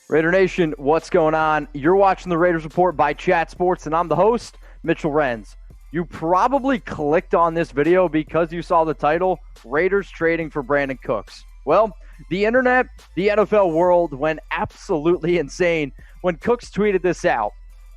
Raider Nation, what's going on? You're watching the Raiders Report by Chat Sports, and I'm the host, Mitchell Renz. You probably clicked on this video because you saw the title, Raiders Trading for Brandin Cooks. Well, the internet, the NFL world went absolutely insane when Cooks tweeted this out.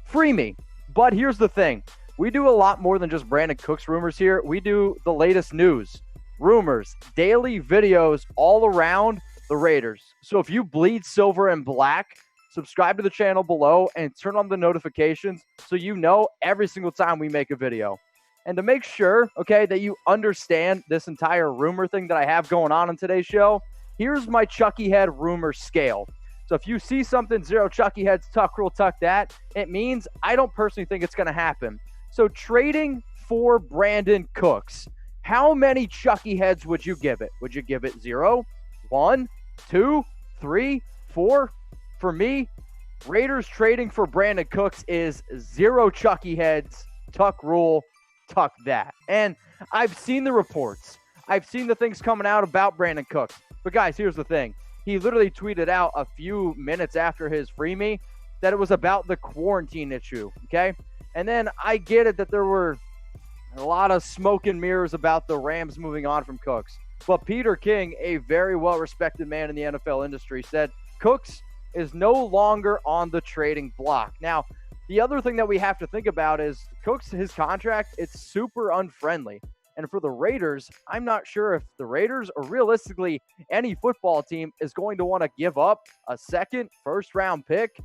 Free me. But here's the thing. We do a lot more than just Brandin Cooks rumors here. We do the latest news, rumors, daily videos all around the Raiders. So if you bleed silver and black, subscribe to the channel below and turn on the notifications so you know every single time we make a video. And to make sure, okay, that you understand this entire rumor thing that I have going on today's show, here's my Chucky head rumor scale. So if you see something, 0 Chucky heads, tuck rule, tuck that, it means I don't personally think it's going to happen. So trading for Brandin Cooks, how many Chucky heads would you give it? Would you give it 0, 1, 2, 3, 4? For me, Raiders trading for Brandin Cooks is 0 Chucky heads, tuck rule, tuck that. And I've seen the reports. I've seen the things coming out about Brandin Cooks. But guys, here's the thing. He literally tweeted out a few minutes after his free me that it was about the quarantine issue, okay? And then I get it that there were a lot of smoke and mirrors about the Rams moving on from Cooks. But Peter King, a very well-respected man in the NFL industry, said Cooks is no longer on the trading block. Now, the other thing that we have to think about is Cooks, his contract, it's super unfriendly. And for the Raiders, I'm not sure if the Raiders or realistically any football team is going to want to give up a second first-round pick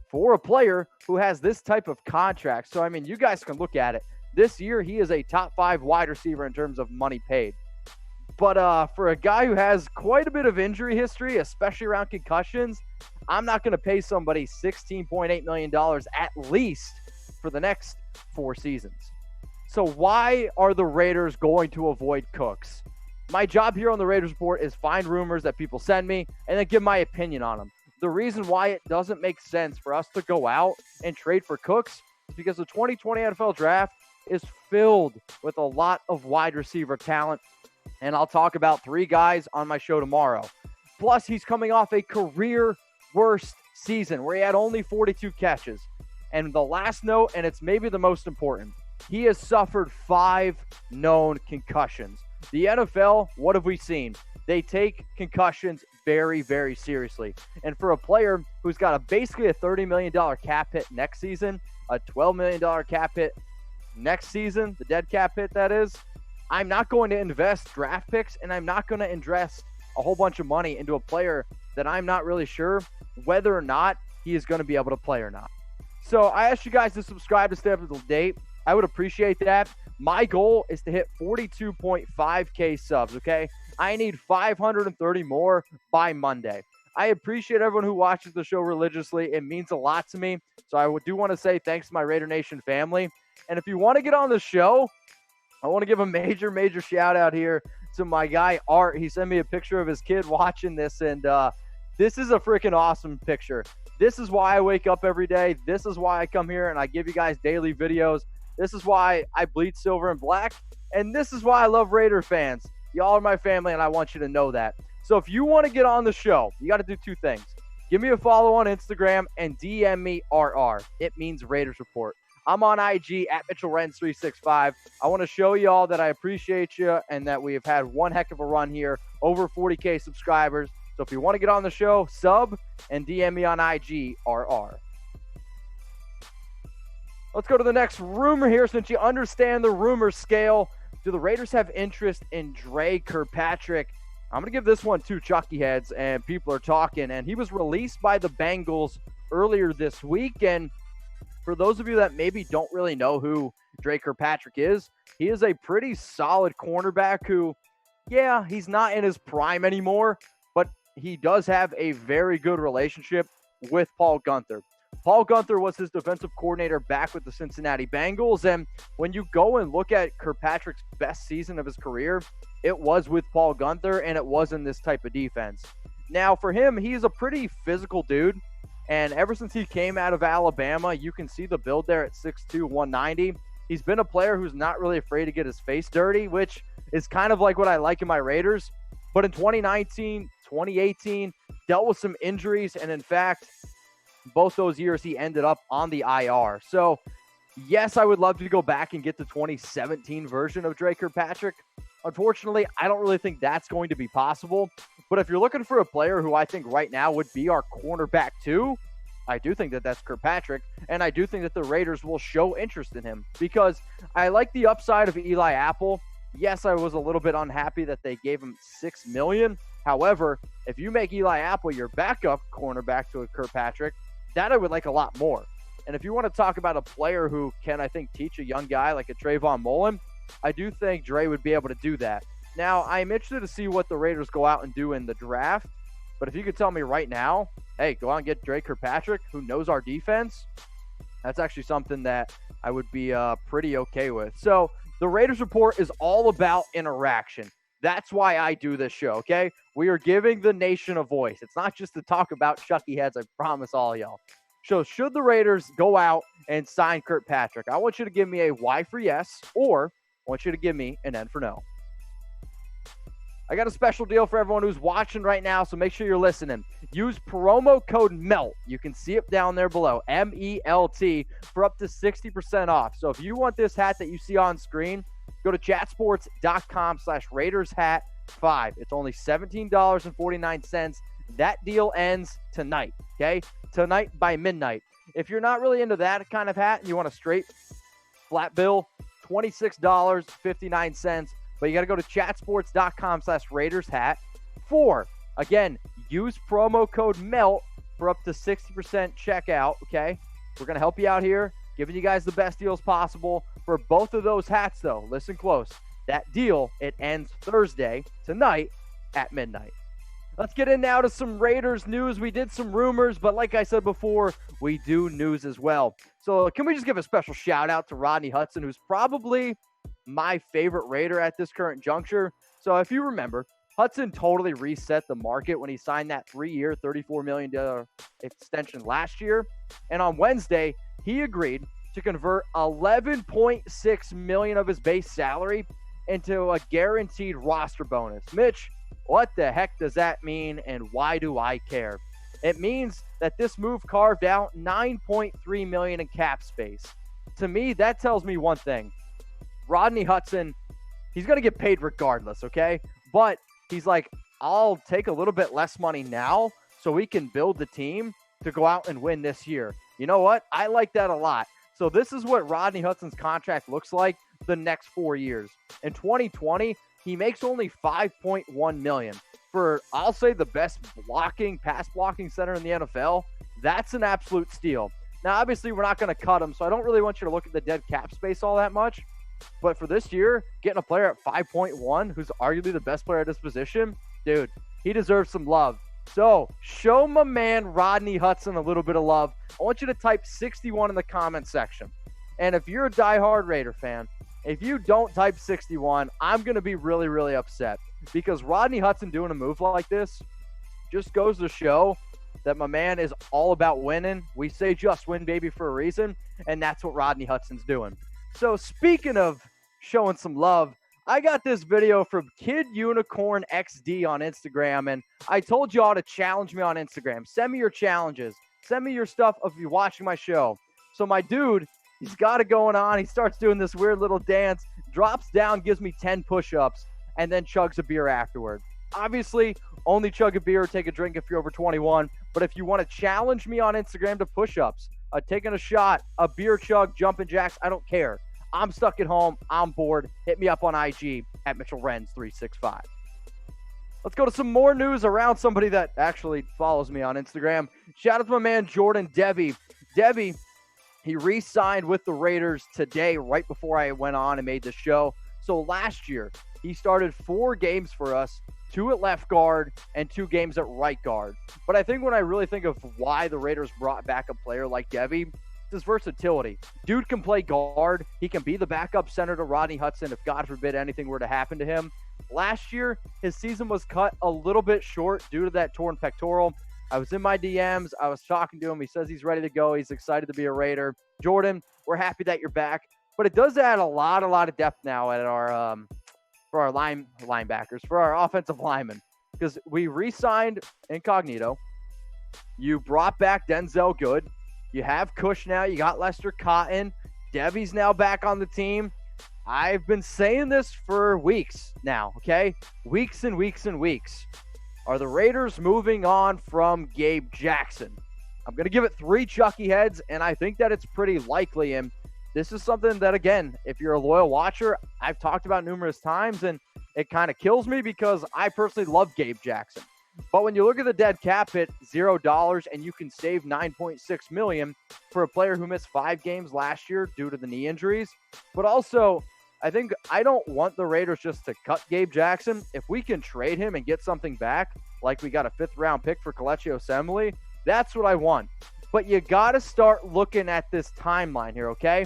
for a player who has this type of contract. So, I mean, you guys can look at it. This year, he is a top 5 wide receiver in terms of money paid. But for a guy who has quite a bit of injury history, especially around concussions, I'm not going to pay somebody $16.8 million at least for the next 4 seasons. So why are the Raiders going to avoid Cooks? My job here on the Raiders Report is find rumors that people send me and then give my opinion on them. The reason why it doesn't make sense for us to go out and trade for Cooks is because the 2020 NFL Draft is filled with a lot of wide receiver talent. And I'll talk about 3 guys on my show tomorrow. Plus, he's coming off a career worst season where he had only 42 catches. And the last note, and it's maybe the most important, he has suffered 5 known concussions. The NFL, what have we seen? They take concussions very, very seriously. And for a player who's got basically a $30 million cap hit next season, a $12 million cap hit next season, the dead cap hit that is, I'm not going to invest draft picks, and I'm not going to invest a whole bunch of money into a player that I'm not really sure whether or not he is going to be able to play or not. So I asked you guys to subscribe to stay up to date. I would appreciate that. My goal is to hit 42.5K subs, okay? I need 530 more by Monday. I appreciate everyone who watches the show religiously. It means a lot to me. So I do want to say thanks to my Raider Nation family. And if you want to get on the show, I want to give a major shout out here to my guy, Art. He sent me a picture of his kid watching this, and this is a freaking awesome picture. This is why I wake up every day. This is why I come here and I give you guys daily videos. This is why I bleed silver and black, and this is why I love Raider fans. Y'all are my family, and I want you to know that. So if you want to get on the show, you got to do 2 things. Give me a follow on Instagram and DM me RR. It means Raiders Report. I'm on IG at Mitchell Renz 365. I want to show you all that I appreciate you and that we have had one heck of a run here, over 40K subscribers. So if you want to get on the show, sub and DM me on IG RR. Let's go to the next rumor here. Since you understand the rumor scale, do the Raiders have interest in Dre Kirkpatrick? I'm going to give this one 2 Chucky heads, and people are talking. And he was released by the Bengals earlier this week, and for those of you that maybe don't really know who Dre Kirkpatrick is, he is a pretty solid cornerback who, yeah, he's not in his prime anymore, but he does have a very good relationship with Paul Guenther. Paul Guenther was his defensive coordinator back with the Cincinnati Bengals, and when you go and look at Kirkpatrick's best season of his career, it was with Paul Guenther, and it was in this type of defense. Now, for him, he's a pretty physical dude. And ever since he came out of Alabama, you can see the build there at 6'2", 190. He's been a player who's not really afraid to get his face dirty, which is kind of like what I like in my Raiders. But in 2019, 2018, dealt with some injuries. And in fact, Both those years he ended up on the IR. So, yes, I would love to go back and get the 2017 version of Dre Kirkpatrick. Unfortunately, I don't really think that's going to be possible. But if you're looking for a player who I think right now would be our cornerback too, I do think that that's Kirkpatrick, and I do think that the Raiders will show interest in him because I like the upside of Eli Apple. Yes, I was a little bit unhappy that they gave him $6 million. However, if you make Eli Apple your backup cornerback to a Kirkpatrick, that I would like a lot more. And if you want to talk about a player who can, I think, teach a young guy like a Trayvon Mullen, I do think Dre would be able to do that. Now, I'm interested to see what the Raiders go out and do in the draft. But if you could tell me right now, hey, go out and get Dre Kirkpatrick, who knows our defense, that's actually something that I would be pretty okay with. So the Raiders Report is all about interaction. That's why I do this show, okay? We are giving the nation a voice. It's not just to talk about Chucky heads, I promise all y'all. So should the Raiders go out and sign Kirkpatrick, I want you to give me a Y for yes, or I want you to give me an N for no. I got a special deal for everyone who's watching right now, so make sure you're listening. Use promo code MELT. You can see it down there below, MELT, for up to 60% off. So if you want this hat that you see on screen, go to chatsports.com/RaidersHat5. It's only $17.49. That deal ends tonight, okay? Tonight by midnight. If you're not really into that kind of hat and you want a straight flat bill, $26.59. But you got to go to chatsports.com/RaidersHat. Again, use promo code MELT for up to 60% checkout, okay? We're going to help you out here, giving you guys the best deals possible for both of those hats, though. Listen close. That deal, it ends Thursday, tonight, at midnight. Let's get in now to some Raiders news. We did some rumors, but like I said before, we do news as well. So can we just give a special shout out to Rodney Hudson, who's probably my favorite Raider at this current juncture. So if you remember, Hudson totally reset the market when he signed that 3-year, $34 million extension last year. And on Wednesday, he agreed to convert $11.6 million of his base salary into a guaranteed roster bonus. Mitch, what the heck does that mean, and why do I care? It means that this move carved out $9.3 million in cap space. To me, that tells me one thing. Rodney Hudson, he's going to get paid regardless, okay? But he's like, I'll take a little bit less money now so we can build the team to go out and win this year. You know what? I like that a lot. So this is what Rodney Hudson's contract looks like the next 4 years. In 2020, he makes only $5.1 million. For, I'll say, the best pass blocking center in the NFL, that's an absolute steal. Now, obviously, we're not going to cut him, so I don't really want you to look at the dead cap space all that much. But for this year, getting a player at 5.1, who's arguably the best player at this position, dude, he deserves some love. So show my man Rodney Hudson a little bit of love. I want you to type 61 in the comment section. And if you're a diehard Raider fan, if you don't type 61, I'm going to be really, really upset. Because Rodney Hudson doing a move like this just goes to show that my man is all about winning. We say just win, baby, for a reason. And that's what Rodney Hudson's doing. So speaking of showing some love, I got this video from Kid Unicorn XD on Instagram, and I told y'all to challenge me on Instagram. Send me your challenges. Send me your stuff if you're watching my show. So my dude, he's got it going on. He starts doing this weird little dance, drops down, gives me 10 push-ups, and then chugs a beer afterward. Obviously, only chug a beer or take a drink if you're over 21. But if you want to challenge me on Instagram to push-ups, taking a shot, a beer chug, jumping jacks, I don't care. I'm stuck at home. I'm bored. Hit me up on IG at Mitchell Renz 365. Let's go to some more news around somebody that actually follows me on Instagram. Shout out to my man Jordan Devey. Devey, he re-signed with the Raiders today, right before I went on and made the show. So last year, he started 4 games for us, 2 at left guard and 2 games at right guard. But I think when I really think of why the Raiders brought back a player like Devey, it's his versatility. Dude can play guard. He can be the backup center to Rodney Hudson if, God forbid, anything were to happen to him. Last year, his season was cut a little bit short due to that torn pectoral. I was in my DMs. I was talking to him. He says he's ready to go. He's excited to be a Raider. Jordan, we're happy that you're back. But it does add a lot of depth now at our for our linebackers, for our offensive linemen, because we re-signed Incognito. You brought back Denzel Good. You have Cush now. You got Lester Cotton. Devey's now back on the team. I've been saying this for weeks now, okay? Weeks and weeks and weeks. Are the Raiders moving on from Gabe Jackson? I'm going to give it 3 Chucky heads, and I think that it's pretty likely. And this is something that, again, if you're a loyal watcher, I've talked about numerous times, and it kind of kills me because I personally love Gabe Jackson. But when you look at the dead cap hit, $0, and you can save $9.6 million for a player who missed 5 games last year due to the knee injuries. But also, I don't want the Raiders just to cut Gabe Jackson. If we can trade him and get something back, like we got a 5th-round pick for Kelechi Osemele, that's what I want. But you got to start looking at this timeline here, okay?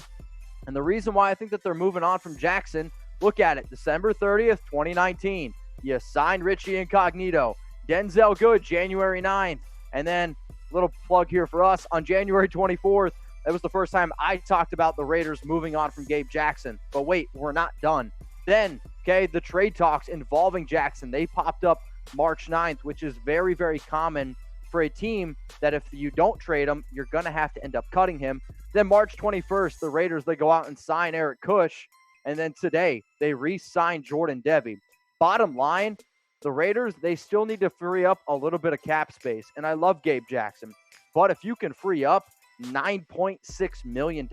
And the reason why I think that they're moving on from Jackson, look at it. December 30th, 2019. You signed Richie Incognito. Denzel Good, January 9th. And then, little plug here for us, on January 24th, that was the first time I talked about the Raiders moving on from Gabe Jackson. But wait, we're not done. Then, okay, the trade talks involving Jackson, they popped up March 9th, which is very, very common for a team that if you don't trade him, you're going to have to end up cutting him. Then March 21st, the Raiders, they go out and sign Eric Cush. And then today, they re-sign Jordan Devey. Bottom line, the Raiders, they still need to free up a little bit of cap space. And I love Gabe Jackson. But if you can free up $9.6 million,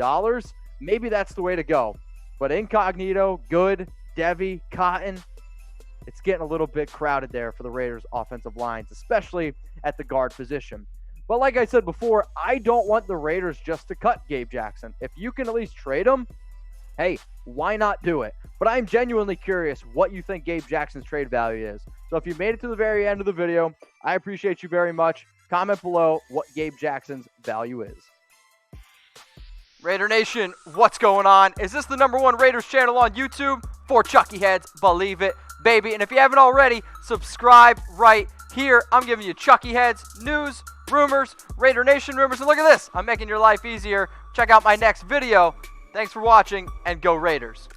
maybe that's the way to go. But Incognito, Good, Devey, Cotton, it's getting a little bit crowded there for the Raiders' offensive lines, especially at the guard position. But like I said before, I don't want the Raiders just to cut Gabe Jackson. If you can at least trade him, hey, why not do it? But I'm genuinely curious what you think Gabe Jackson's trade value is. So if you made it to the very end of the video, I appreciate you very much. Comment below what Gabe Jackson's value is. Raider Nation, what's going on? Is this the #1 Raiders channel on YouTube? For Chucky heads, believe it, baby. And if you haven't already, subscribe right here. I'm giving you Chucky heads, news, rumors, Raider Nation rumors. And look at this, I'm making your life easier. Check out my next video. Thanks for watching, and go Raiders.